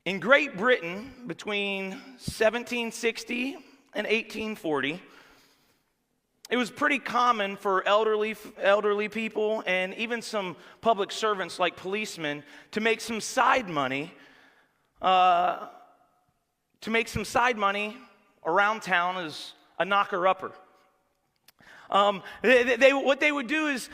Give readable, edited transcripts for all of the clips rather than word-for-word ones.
In Great Britain, between 1760 and 1840, it was pretty common for elderly people and even some public servants like policemen to make some side money around town as a knocker-upper. What they would do is,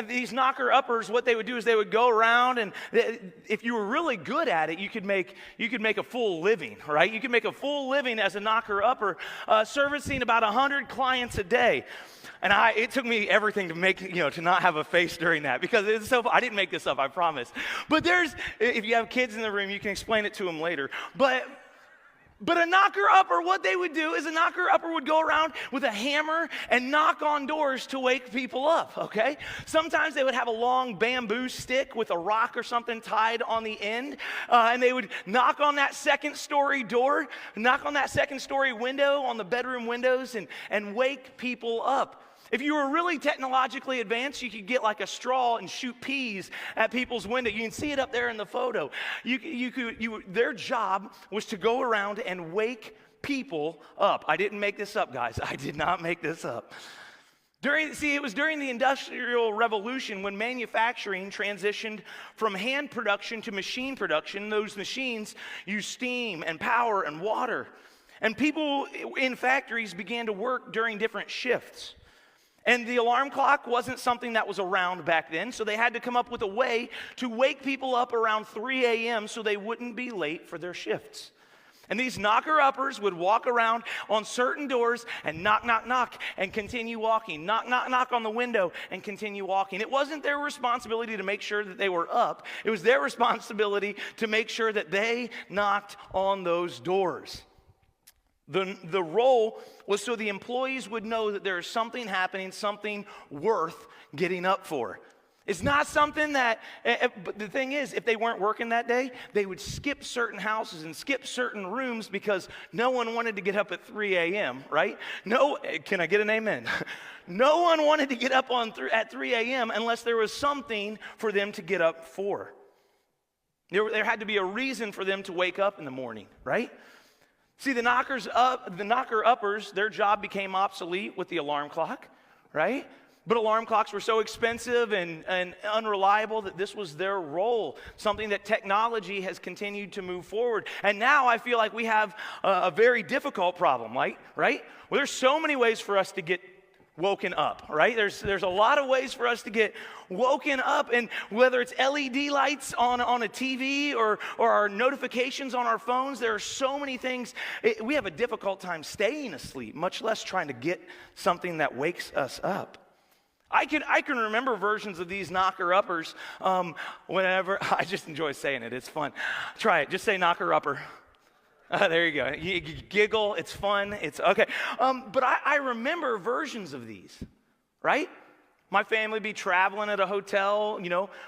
these knocker-uppers, what they would do is they would go around, and if you were really good at it, you could make a full living, right? You could make a full living as a knocker-upper, servicing about 100 clients a day. And it took me everything to not have a face during that, because it's so. I didn't make this up, I promise. But if you have kids in the room, you can explain it to them later. But a knocker-upper, what they would do is a knocker-upper would go around with a hammer and knock on doors to wake people up, okay? Sometimes they would have a long bamboo stick with a rock or something tied on the end, and they would knock on that second-story door, knock on that second-story window, on the bedroom windows, and wake people up. If you were really technologically advanced, you could get like a straw and shoot peas at people's window. You can see it up there in the photo. Their job was to go around and wake people up. I didn't make this up, guys. I did not make this up. It was during the Industrial Revolution when manufacturing transitioned from hand production to machine production. Those machines used steam and power and water. And people in factories began to work during different shifts. And the alarm clock wasn't something that was around back then, so they had to come up with a way to wake people up around 3 a.m. so they wouldn't be late for their shifts. And these knocker-uppers would walk around on certain doors and knock, knock, knock, and continue walking. Knock, knock, knock on the window and continue walking. It wasn't their responsibility to make sure that they were up. It was their responsibility to make sure that they knocked on those doors. The role was so the employees would know that there is something happening, something worth getting up for. It's not something that, but the thing is, if they weren't working that day, they would skip certain houses and skip certain rooms because no one wanted to get up at 3 a.m., right? Can I get an amen? No one wanted to get up at 3 a.m. unless there was something for them to get up for. There had to be a reason for them to wake up in the morning, right? See, the knocker-uppers, their job became obsolete with the alarm clock, right? But alarm clocks were so expensive and unreliable that this was their role, something that technology has continued to move forward. And now I feel like we have a very difficult problem, right? Well, there's so many ways for us to get woken up, right? There's a lot of ways for us to get woken up, and whether it's LED lights on a TV or our notifications on our phones, there are so many things. We have a difficult time staying asleep, much less trying to get something that wakes us up. I can remember versions of these knocker-uppers whenever. I just enjoy saying it. It's fun. Try it. Just say knocker-upper. There you go. You giggle. It's fun. It's okay. But I remember versions of these, right? My family would be traveling at a hotel.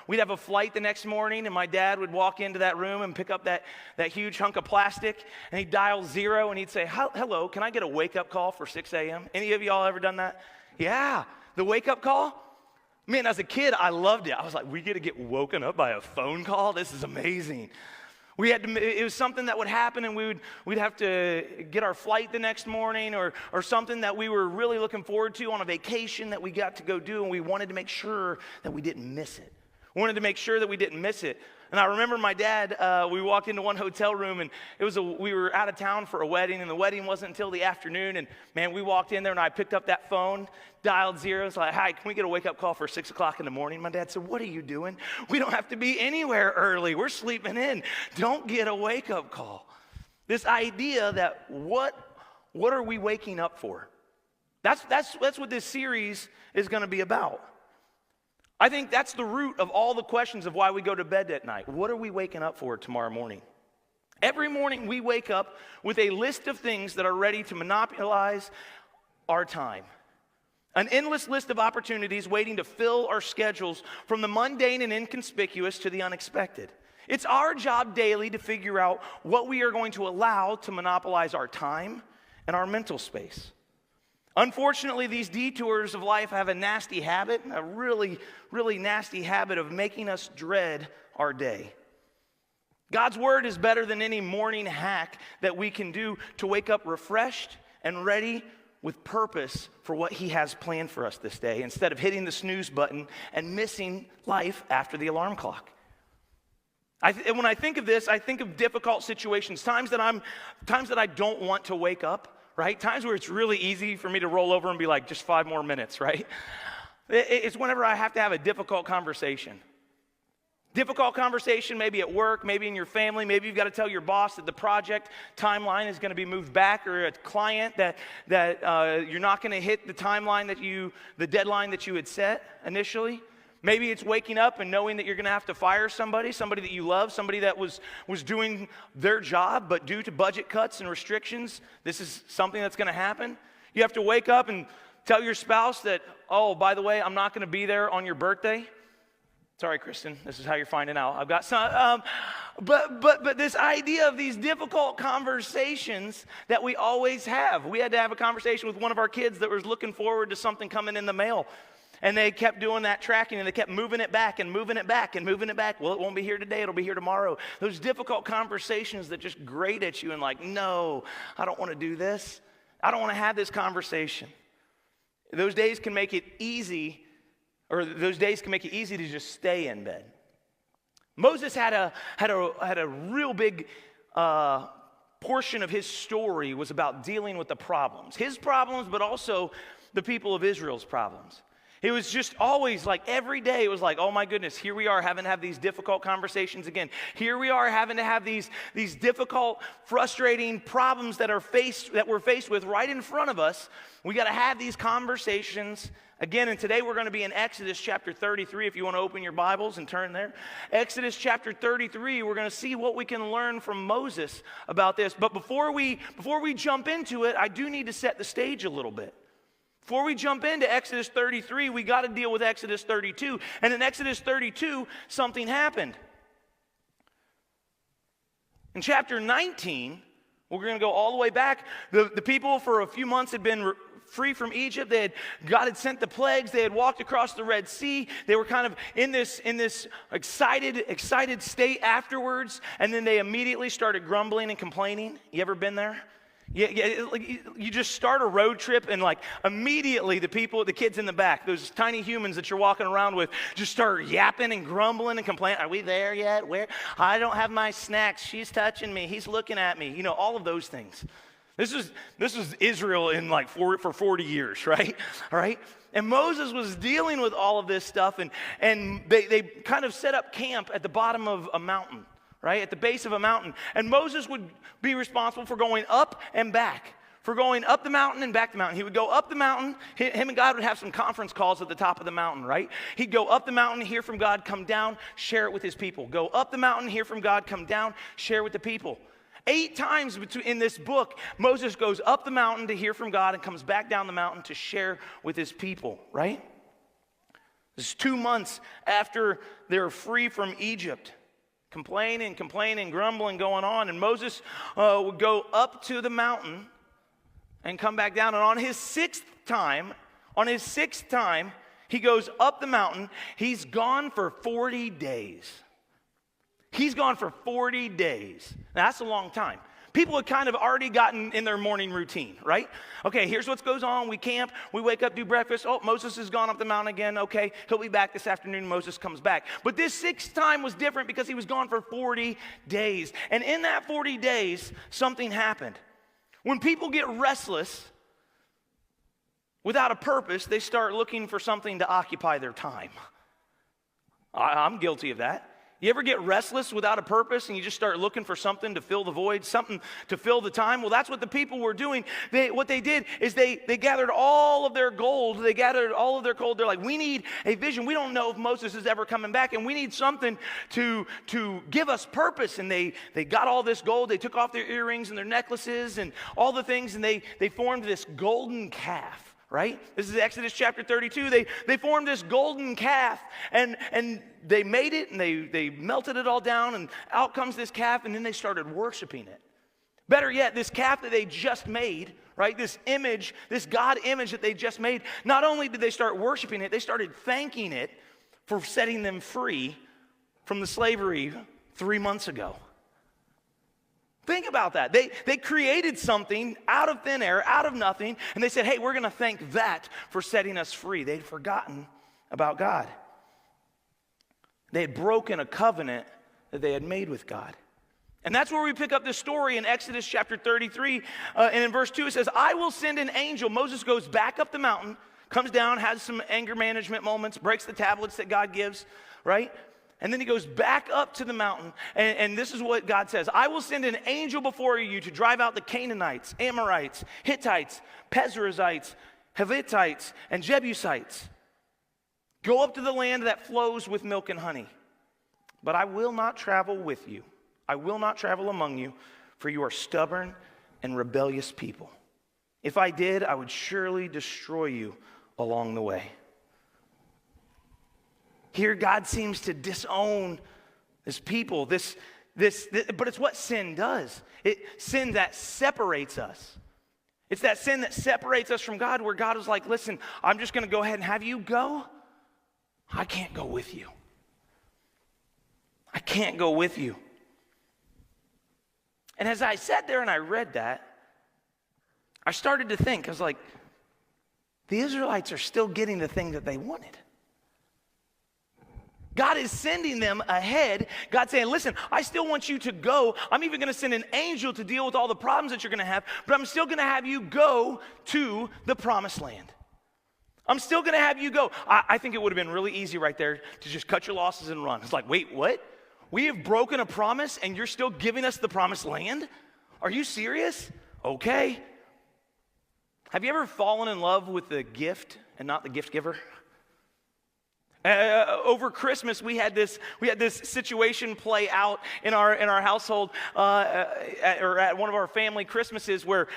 We'd have a flight the next morning, and my dad would walk into that room and pick up that huge hunk of plastic, and he'd dial 0, and he'd say, "Hello, can I get a wake-up call for 6 a.m.?" Any of y'all ever done that? Yeah. The wake-up call? Man, as a kid, I loved it. I was like, we get to get woken up by a phone call? This is amazing. It was something that would happen, and we'd have to get our flight the next morning, or something that we were really looking forward to on a vacation that we got to go do, and we wanted to make sure that we didn't miss it. And I remember my dad, we walked into one hotel room, and we were out of town for a wedding, and the wedding wasn't until the afternoon, and man, we walked in there, and I picked up that phone, dialed 0, it's like, "Hi, can we get a wake-up call for 6 o'clock in the morning?" My dad said, "What are you doing? We don't have to be anywhere early. We're sleeping in. Don't get a wake-up call." This idea that what are we waking up for? That's what this series is going to be about. I think that's the root of all the questions of why we go to bed at night. What are we waking up for tomorrow morning? Every morning we wake up with a list of things that are ready to monopolize our time. An endless list of opportunities waiting to fill our schedules, from the mundane and inconspicuous to the unexpected. It's our job daily to figure out what we are going to allow to monopolize our time and our mental space. Unfortunately, these detours of life have a nasty habit, a really, really nasty habit of making us dread our day. God's word is better than any morning hack that we can do to wake up refreshed and ready with purpose for what he has planned for us this day, instead of hitting the snooze button and missing life after the alarm clock. When I think of this, I think of difficult situations, times that I don't want to wake up, right? Times where it's really easy for me to roll over and be like, just 5 more minutes, right? It's whenever I have to have a difficult conversation. Difficult conversation, maybe at work, maybe in your family, maybe you've got to tell your boss that the project timeline is going to be moved back, or a client that you're not going to hit the timeline the deadline that you had set initially. Maybe it's waking up and knowing that you're going to have to fire somebody that you love, somebody that was doing their job, but due to budget cuts and restrictions, this is something that's going to happen. You have to wake up and tell your spouse that, oh, by the way, I'm not going to be there on your birthday. Sorry, Kristen, this is how you're finding out. I've got some, but this idea of these difficult conversations that we always have. We had to have a conversation with one of our kids that was looking forward to something coming in the mail. And they kept doing that tracking, and they kept moving it back and moving it back and moving it back. Well, it won't be here today, it'll be here tomorrow. Those difficult conversations that just grate at you and like, no, I don't want to do this. I don't want to have this conversation. Those days can make it easy to just stay in bed. Moses had a real big portion of his story was about dealing with the problems. His problems, but also the people of Israel's problems. It was just always like every day it was like, oh my goodness, here we are having to have these difficult conversations again. Here we are having to have these difficult, frustrating problems that we're faced with right in front of us. We got to have these conversations again. And today we're going to be in Exodus chapter 33. If you want to open your Bibles and turn there. Exodus chapter 33, we're going to see what we can learn from Moses about this. But before we jump into it, I do need to set the stage a little bit. Before we jump into Exodus 33, we got to deal with Exodus 32. And in Exodus 32, something happened. In chapter 19, we're going to go all the way back. The people for a few months had been free from Egypt. God had sent the plagues. They had walked across the Red Sea. They were kind of in this excited state afterwards. And then they immediately started grumbling and complaining. You ever been there? You just start a road trip and like immediately the kids in the back, those tiny humans that you're walking around with, just start yapping and grumbling and complaining. Are we there yet? Where? I don't have my snacks. She's touching me. He's looking at me. All of those things. This was Israel in like for 40 years, right? All right. And Moses was dealing with all of this stuff, and they kind of set up camp at the bottom of a mountain. Right, at the base of a mountain. And Moses would be responsible for going up and back, for going up the mountain and back the mountain. He would go up the mountain. Him and God would have some conference calls at the top of the mountain, right? He'd go up the mountain, hear from God, come down, share it with his people. Go up the mountain, hear from God, come down, share with the people. 8 times in this book, Moses goes up the mountain to hear from God and comes back down the mountain to share with his people, right? This is 2 months after they're free from Egypt. Complaining, grumbling going on. And Moses would go up to the mountain and come back down. And on his sixth time, he goes up the mountain. He's gone for 40 days. He's gone for 40 days. Now, that's a long time. People had kind of already gotten in their morning routine, right? Okay, here's what goes on. We camp, we wake up, do breakfast. Oh, Moses has gone up the mountain again. Okay, he'll be back this afternoon. Moses comes back. But this 6th time was different because he was gone for 40 days. And in that 40 days, something happened. When people get restless without a purpose, they start looking for something to occupy their time. I'm guilty of that. You ever get restless without a purpose and you just start looking for something to fill the void, something to fill the time? Well, that's what the people were doing. What they did is they gathered all of their gold. They gathered all of their gold. They're like, we need a vision. We don't know if Moses is ever coming back, and we need something to give us purpose. And they got all this gold. They took off their earrings and their necklaces and all the things, and they formed this golden calf. Right? This is Exodus chapter 32. They formed this golden calf, and they made it, and they melted it all down, and out comes this calf, and then they started worshiping it. Better yet, this calf that they just made, right? This image, this God image that they just made, not only did they start worshiping it, they started thanking it for setting them free from the slavery 3 months ago. Think about that. They created something out of thin air, out of nothing, and they said, hey, we're going to thank that for setting us free. They'd forgotten about God. They had broken a covenant that they had made with God. And that's where we pick up this story in Exodus chapter 33. And in verse 2 it says, I will send an angel. Moses goes back up the mountain, comes down, has some anger management moments, breaks the tablets that God gives, right? And then he goes back up to the mountain, and this is what God says. I will send an angel before you to drive out the Canaanites, Amorites, Hittites, Perizzites, Hivitites, and Jebusites. Go up to the land that flows with milk and honey. But I will not travel with you. I will not travel among you, for you are stubborn and rebellious people. If I did, I would surely destroy you along the way. Here, God seems to disown his people. This, but it's what sin does. Sin that separates us. It's that sin that separates us from God, where God is like, listen, I'm just going to go ahead and have you go. I can't go with you. I can't go with you. And as I sat there and I read that, I started to think, I was like, the Israelites are still getting the thing that they wanted. God is sending them ahead. God's saying, listen, I still want you to go. I'm even going to send an angel to deal with all the problems that you're going to have, but I'm still going to have you go to the promised land. I'm still going to have you go. I think it would have been really easy right there to just cut your losses and run. It's like, wait, what? We have broken a promise and you're still giving us the promised land? Are you serious? Okay. Have you ever fallen in love with the gift and not the gift giver? Over Christmas, we had this situation play out in our household, or at one of our family Christmases, where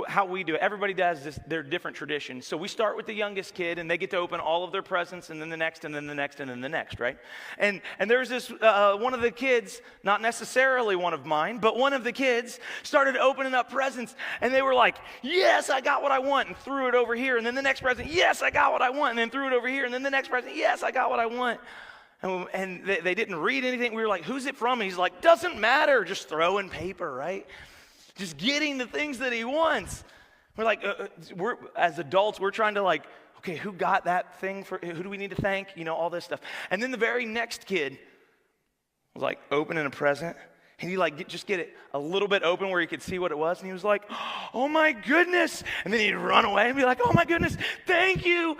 how we do it. Everybody does this, their different traditions. So we start with the youngest kid, and they get to open all of their presents, and then the next, and then the next, and then the next, right? And there's this one of the kids, not necessarily one of mine, but one of the kids started opening up presents, and they were like, yes, I got what I want, and threw it over here. And then the next present, yes, I got what I want, and then threw it over here. And then the next present, yes, I got what I want. And they didn't read anything. We were like, who's it from? And he's like, doesn't matter, just throwing paper, right? Just getting the things that he wants. We're like, as adults, we're trying to like, okay, who got that thing? Who do we need to thank? You know, all this stuff. And then the very next kid was like opening a present. And he like just get it a little bit open where he could see what it was. And he was like, oh my goodness. And then he'd run away and be like, oh my goodness, thank you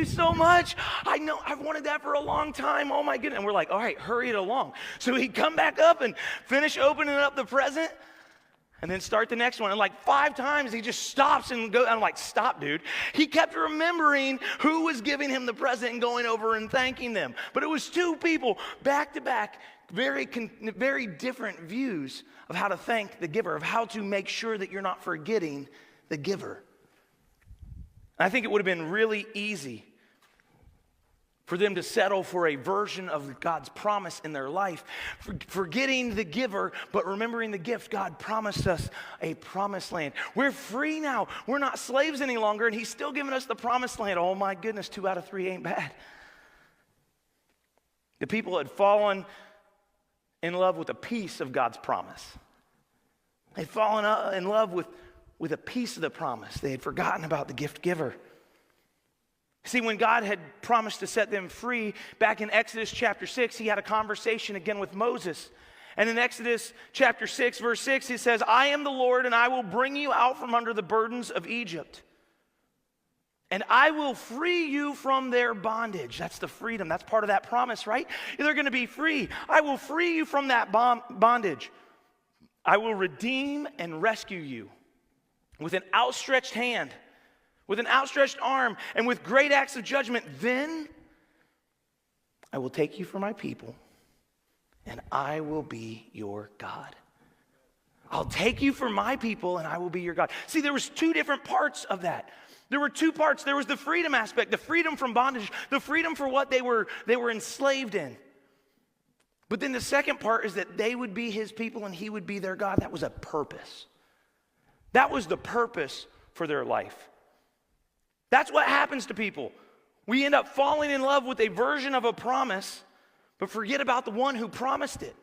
so much. I know, I've wanted that for a long time. Oh my goodness. And we're like, all right, hurry it along. So he'd come back up and finish opening up the present. And then start the next one. And like 5 times he just stops and goes. I'm like, stop, dude. He kept remembering who was giving him the present and going over and thanking them. But it was 2 people back to back, very different views of how to thank the giver, of how to make sure that you're not forgetting the giver. And I think it would have been really easy for them to settle for a version of God's promise in their life, forgetting the giver, but remembering the gift. God promised us a promised land. We're free now. We're not slaves any longer, and he's still giving us the promised land. Oh my goodness, 2 out of 3 ain't bad. The people had fallen in love with a piece of God's promise. They'd fallen in love with a piece of the promise. They had forgotten about the gift giver. See, when God had promised to set them free back in Exodus chapter 6, he had a conversation again with Moses. And in Exodus chapter 6, verse 6, he says, I am the Lord, and I will bring you out from under the burdens of Egypt. And I will free you from their bondage. That's the freedom. That's part of that promise, right? They're going to be free. I will free you from that bondage. I will redeem and rescue you with an outstretched hand, with an outstretched arm, and with great acts of judgment. Then I will take you for my people, and I will be your God. I'll take you for my people, and I will be your God. See, there was 2 different parts of that. There were 2 parts. There was the freedom aspect, the freedom from bondage, the freedom for what they were enslaved in. But then the second part is that they would be his people, and he would be their God. That was a purpose. That was the purpose for their life. That's what happens to people. We end up falling in love with a version of a promise, but forget about the one who promised it.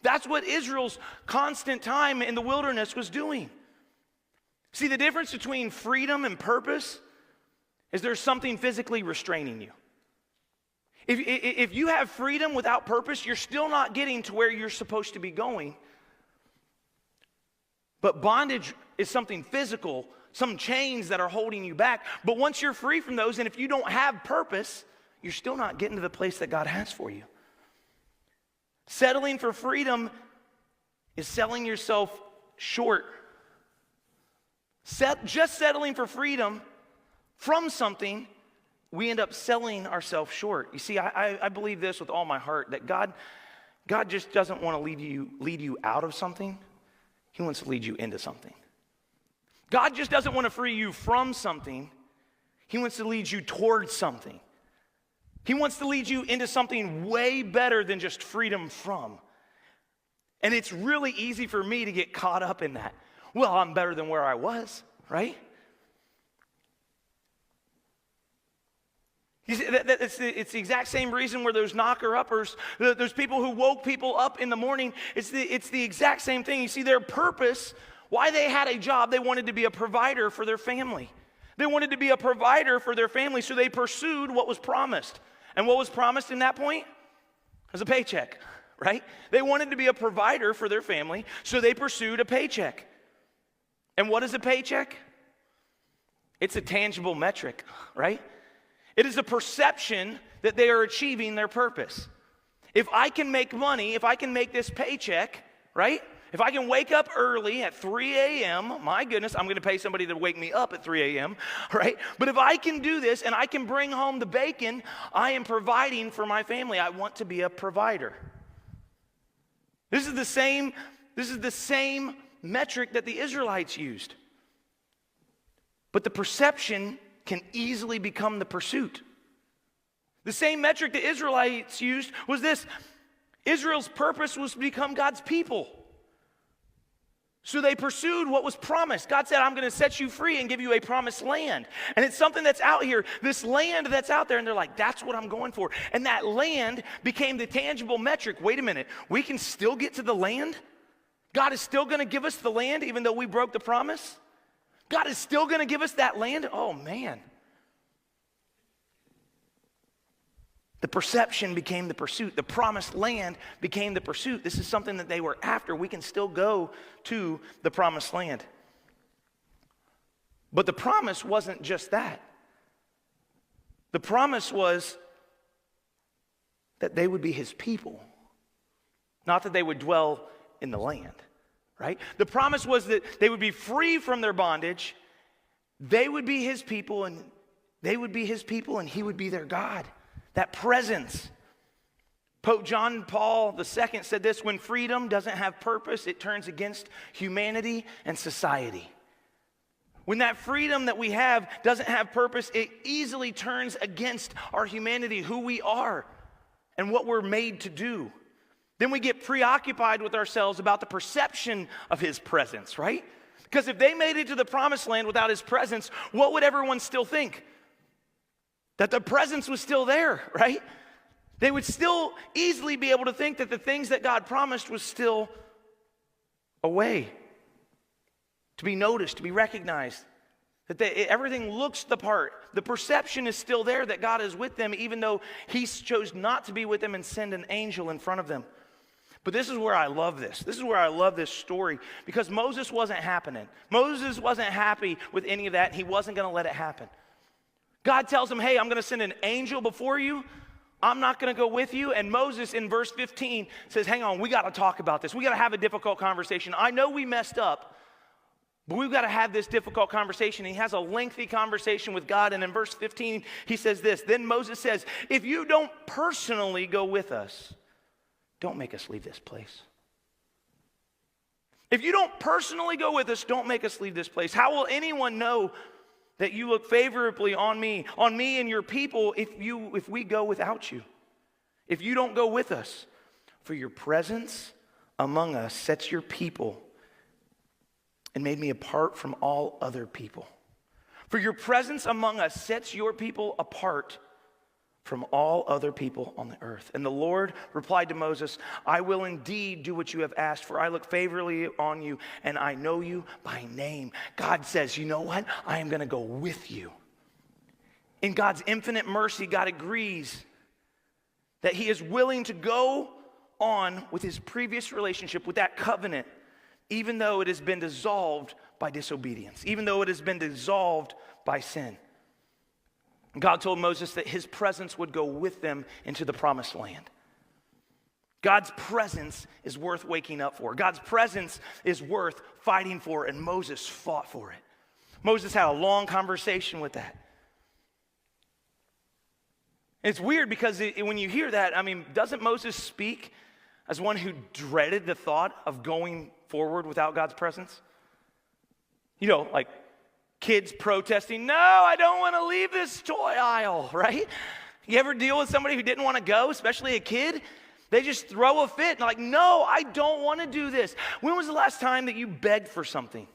That's what Israel's constant time in the wilderness was doing. See, the difference between freedom and purpose is there's something physically restraining you. If you have freedom without purpose, you're still not getting to where you're supposed to be going. But bondage is something physical, some chains that are holding you back. But once you're free from those, and if you don't have purpose, you're still not getting to the place that God has for you. Settling for freedom is selling yourself short. Just settling for freedom from something, we end up selling ourselves short. You see, I believe this with all my heart, that God just doesn't want to lead you out of something. He wants to lead you into something. God just doesn't want to free you from something. He wants to lead you towards something. He wants to lead you into something way better than just freedom from. And it's really easy for me to get caught up in that. Well, I'm better than where I was, right? It's the exact same reason where those knocker-uppers, those people who woke people up in the morning, it's the exact same thing. You see, their purpose, why they had a job, they wanted to be a provider for their family. They wanted to be a provider for their family, so they pursued what was promised. And what was promised in that point was a paycheck, right? They wanted to be a provider for their family, so they pursued a paycheck. And what is a paycheck? It's a tangible metric, right? It is a perception that they are achieving their purpose. If I can make money, if I can make this paycheck, right? If I can wake up early at 3 a.m., my goodness, I'm going to pay somebody to wake me up at 3 a.m., right? But if I can do this and I can bring home the bacon, I am providing for my family. I want to be a provider. This is the same metric that the Israelites used. But the perception can easily become the pursuit. The same metric the Israelites used was this. Israel's purpose was to become God's people. So they pursued what was promised. God said, I'm going to set you free and give you a promised land. And it's something that's out here, this land that's out there. And they're like, that's what I'm going for. And that land became the tangible metric. Wait a minute, we can still get to the land? God is still going to give us the land even though we broke the promise? God is still going to give us that land? Oh, man. The perception became the pursuit. The promised land became the pursuit. This is something that they were after. We can still go to the promised land. But the promise wasn't just that. The promise was that they would be his people, not that they would dwell in the land. Right? The promise was that they would be free from their bondage. They would be his people, and they would be his people, and he would be their God. That presence. Pope John Paul II said this: when freedom doesn't have purpose, it turns against humanity and society. When that freedom that we have doesn't have purpose, it easily turns against our humanity, who we are, and what we're made to do. Then we get preoccupied with ourselves about the perception of his presence, right? Because if they made it to the promised land without his presence, what would everyone still think? That the presence was still there, right? They would still easily be able to think that the things that God promised was still away, to be noticed, to be recognized, that everything looks the part. The perception is still there that God is with them, even though he chose not to be with them and send an angel in front of them. But this is where I love this. This is where I love this story, because Moses wasn't happening. Moses wasn't happy with any of that, and he wasn't going to let it happen. God tells him, hey, I'm going to send an angel before you. I'm not going to go with you. And Moses in verse 15 says, hang on, we got to talk about this. We got to have a difficult conversation. I know we messed up, but we've got to have this difficult conversation. He has a lengthy conversation with God. And in verse 15, he says this. Then Moses says, if you don't personally go with us, don't make us leave this place. If you don't personally go with us, don't make us leave this place. How will anyone know that you look favorably on me and your people if we go without you? If you don't go with us? For your presence among us sets your people and made me apart from all other people. For your presence among us sets your people apart from all other people on the earth. And the Lord replied to Moses, I will indeed do what you have asked, for I look favorably on you, and I know you by name. God says, you know what? I am going to go with you. In God's infinite mercy, God agrees that he is willing to go on with his previous relationship, with that covenant, even though it has been dissolved by disobedience, even though it has been dissolved by sin. God told Moses that his presence would go with them into the promised land. God's presence is worth waking up for. God's presence is worth fighting for, and Moses fought for it. Moses had a long conversation with that. It's weird because when you hear that, I mean, doesn't Moses speak as one who dreaded the thought of going forward without God's presence? You know, like kids protesting, no, I don't want to leave this toy aisle, right? You ever deal with somebody who didn't want to go, especially a kid? They just throw a fit and like, no, I don't want to do this. When was the last time that you begged for something?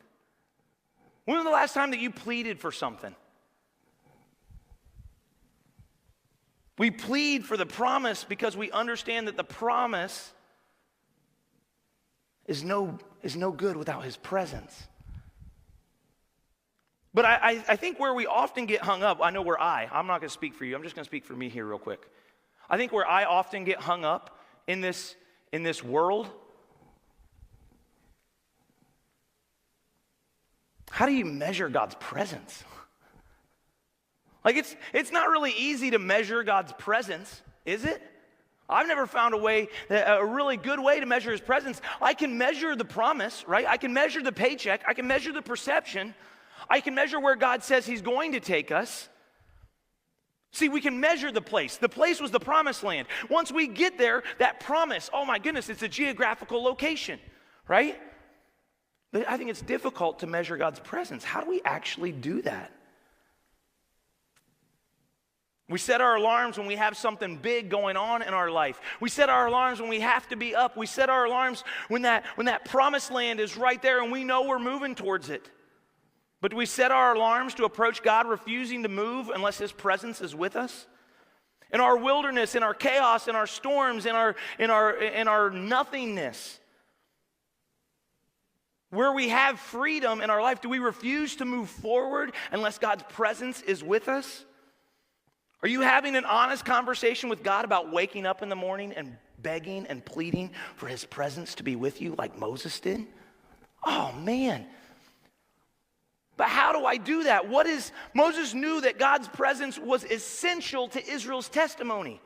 When was the last time that you pleaded for something? We plead for the promise because we understand that the promise is no good without his presence. But I think where we often get hung up, I'm not going to speak for you, I'm just going to speak for me here real quick. I think where I often get hung up in this world, how do you measure God's presence? Like it's not really easy to measure God's presence, is it? I've never found a really good way to measure his presence. I can measure the promise, right? I can measure the paycheck. I can measure the perception. I can measure where God says he's going to take us. See, we can measure the place. The place was the promised land. Once we get there, that promise, oh my goodness, it's a geographical location, right? But I think it's difficult to measure God's presence. How do we actually do that? We set our alarms when we have something big going on in our life. We set our alarms when we have to be up. We set our alarms when that promised land is right there and we know we're moving towards it. But do we set our alarms to approach God refusing to move unless his presence is with us? In our wilderness, in our chaos, in our storms, in our nothingness, where we have freedom in our life, do we refuse to move forward unless God's presence is with us? Are you having an honest conversation with God about waking up in the morning and begging and pleading for his presence to be with you like Moses did? Oh, man. But how do I do that? Moses knew that God's presence was essential to Israel's testimony.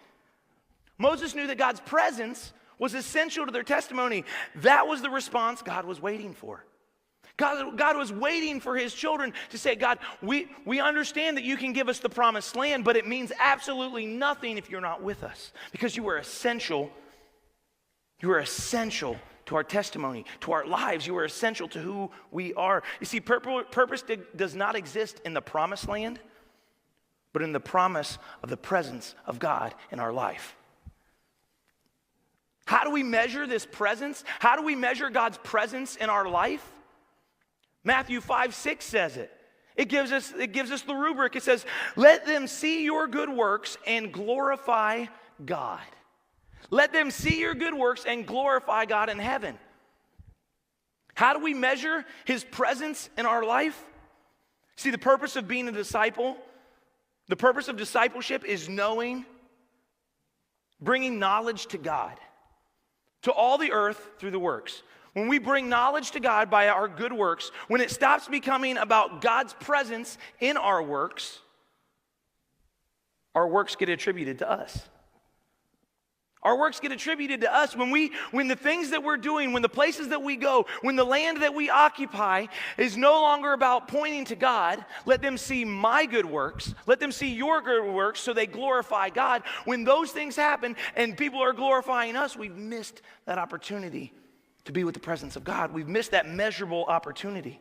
Moses knew that God's presence was essential to their testimony. That was the response God was waiting for. God was waiting for his children to say, God, we understand that you can give us the promised land, but it means absolutely nothing if you're not with us, because you are essential. You are essential to our testimony, to our lives. You are essential to who we are. You see, purpose does not exist in the promised land, but in the promise of the presence of God in our life. How do we measure this presence? How do we measure God's presence in our life? Matthew 5:6 says it. It gives us the rubric. It says, let them see your good works and glorify God. Let them see your good works and glorify God in heaven. How do we measure his presence in our life? See, the purpose of being a disciple, the purpose of discipleship is knowing, bringing knowledge to God, to all the earth through the works. When we bring knowledge to God by our good works, when it stops becoming about God's presence in our works get attributed to us. Our works get attributed to us when the things that we're doing, when the places that we go, when the land that we occupy is no longer about pointing to God. Let them see my good works. Let them see your good works so they glorify God. When those things happen and people are glorifying us, we've missed that opportunity to be with the presence of God. We've missed that measurable opportunity.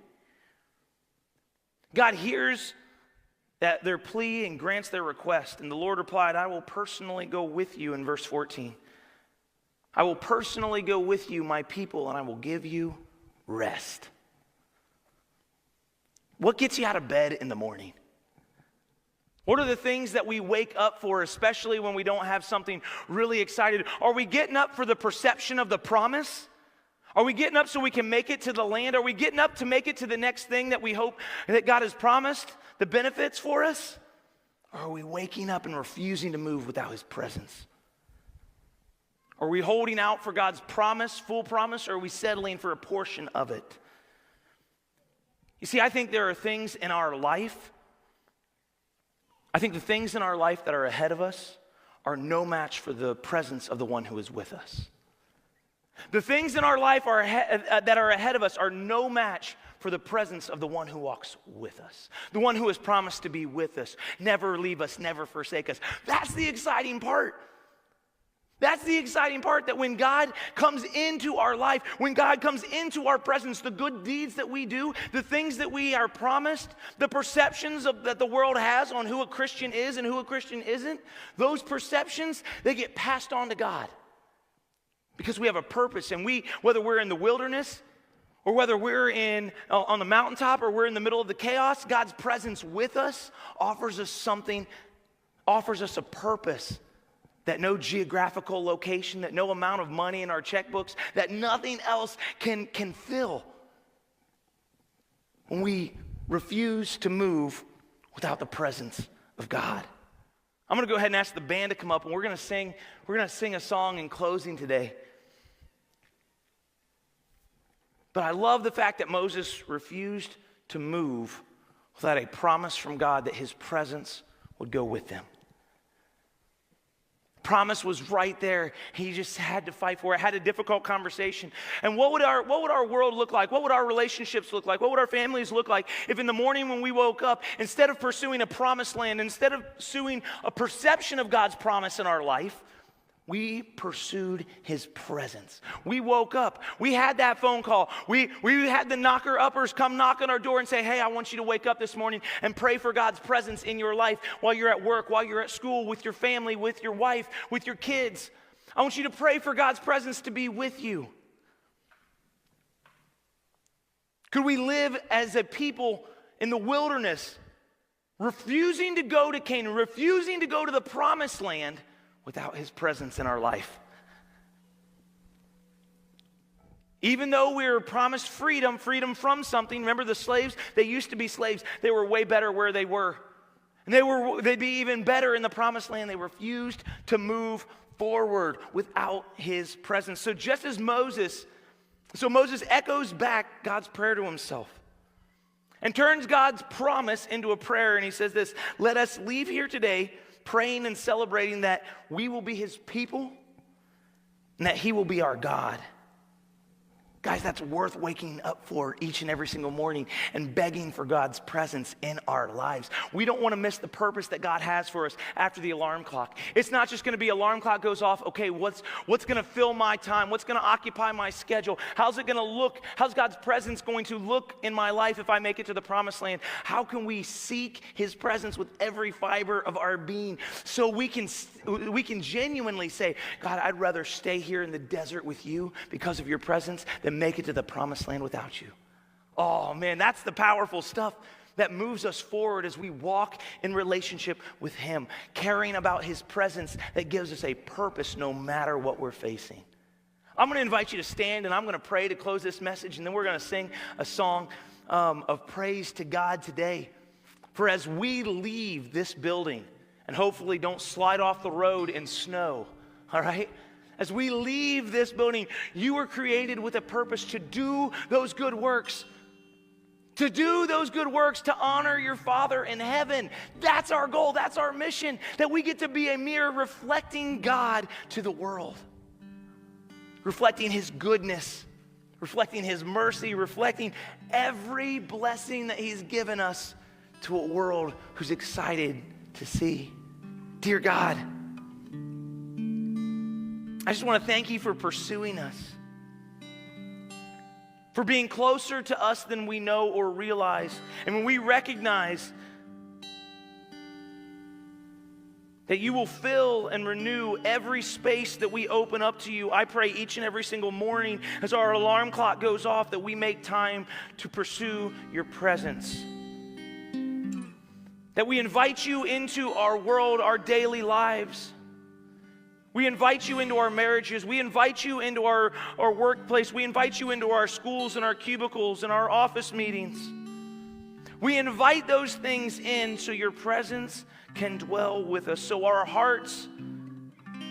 God hears their plea and grants their request. And the Lord replied, I will personally go with you in verse 14. I will personally go with you, my people, and I will give you rest. What gets you out of bed in the morning? What are the things that we wake up for, especially when we don't have something really excited? Are we getting up for the perception of the promise? Are we getting up so we can make it to the land? Are we getting up to make it to the next thing that we hope that God has promised, the benefits for us? Or are we waking up and refusing to move without his presence? Are we holding out for God's promise, full promise, or are we settling for a portion of it? You see, I think there are things in our life, I think the things in our life that are ahead of us are no match for the presence of the one who is with us. The things in our life that are ahead of us are no match for the presence of the one who walks with us, the one who has promised to be with us, never leave us, never forsake us. That's the exciting part. That's the exciting part, that when God comes into our life, when God comes into our presence, the good deeds that we do, the things that we are promised, the perceptions that the world has on who a Christian is and who a Christian isn't, those perceptions, they get passed on to God. Because we have a purpose, and whether we're in the wilderness or whether we're on the mountaintop or we're in the middle of the chaos, God's presence with us offers us something, offers us a purpose that no geographical location, that no amount of money in our checkbooks, that nothing else can fill. When we refuse to move without the presence of God. I'm going to go ahead and ask the band to come up, and we're going to sing a song in closing today. But I love the fact that Moses refused to move without a promise from God that his presence would go with them. Promise was right there. He just had to fight for it, had a difficult conversation. And what would our world look like? What would our relationships look like? What would our families look like if in the morning when we woke up, instead of pursuing a promised land, instead of pursuing a perception of God's promise in our life, we pursued his presence. We woke up. We had that phone call. We had the knocker-uppers come knock on our door and say, hey, I want you to wake up this morning and pray for God's presence in your life while you're at work, while you're at school, with your family, with your wife, with your kids. I want you to pray for God's presence to be with you. Could we live as a people in the wilderness, refusing to go to Canaan, refusing to go to the promised land, without his presence in our life? Even though we were promised freedom from something. Remember the slaves? They used to be slaves. They were way better where they were. And they'd be even better in the promised land. They refused to move forward without his presence. So just as Moses echoes back God's prayer to himself and turns God's promise into a prayer, and he says this: let us leave here today praying and celebrating that we will be his people and that he will be our God. Guys, that's worth waking up for each and every single morning and begging for God's presence in our lives. We don't want to miss the purpose that God has for us after the alarm clock. It's not just going to be alarm clock goes off, okay, what's going to fill my time? What's going to occupy my schedule? How's it going to look? How's God's presence going to look in my life if I make it to the promised land? How can we seek his presence with every fiber of our being so we can genuinely say, God, I'd rather stay here in the desert with you because of your presence than make it to the promised land without you. Oh man, that's the powerful stuff that moves us forward as we walk in relationship with him, caring about his presence that gives us a purpose no matter what we're facing. I'm going to invite you to stand, and I'm going to pray to close this message, and then we're going to sing a song of praise to God today. For as we leave this building and hopefully don't slide off the road in snow, all right? As we leave this building, you were created with a purpose to do those good works. To do those good works to honor your Father in heaven. That's our goal. That's our mission. That we get to be a mirror reflecting God to the world. Reflecting his goodness. Reflecting his mercy. Reflecting every blessing that he's given us to a world who's excited to see. Dear God, I just want to thank you for pursuing us, for being closer to us than we know or realize. And when we recognize that you will fill and renew every space that we open up to you, I pray each and every single morning as our alarm clock goes off that we make time to pursue your presence. That we invite you into our world, our daily lives. We invite you into our marriages. We invite you into our workplace. We invite you into our schools and our cubicles and our office meetings. We invite those things in so your presence can dwell with us, so our hearts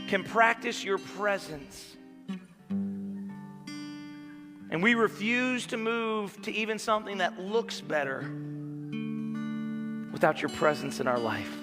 can practice your presence. And we refuse to move to even something that looks better without your presence in our life.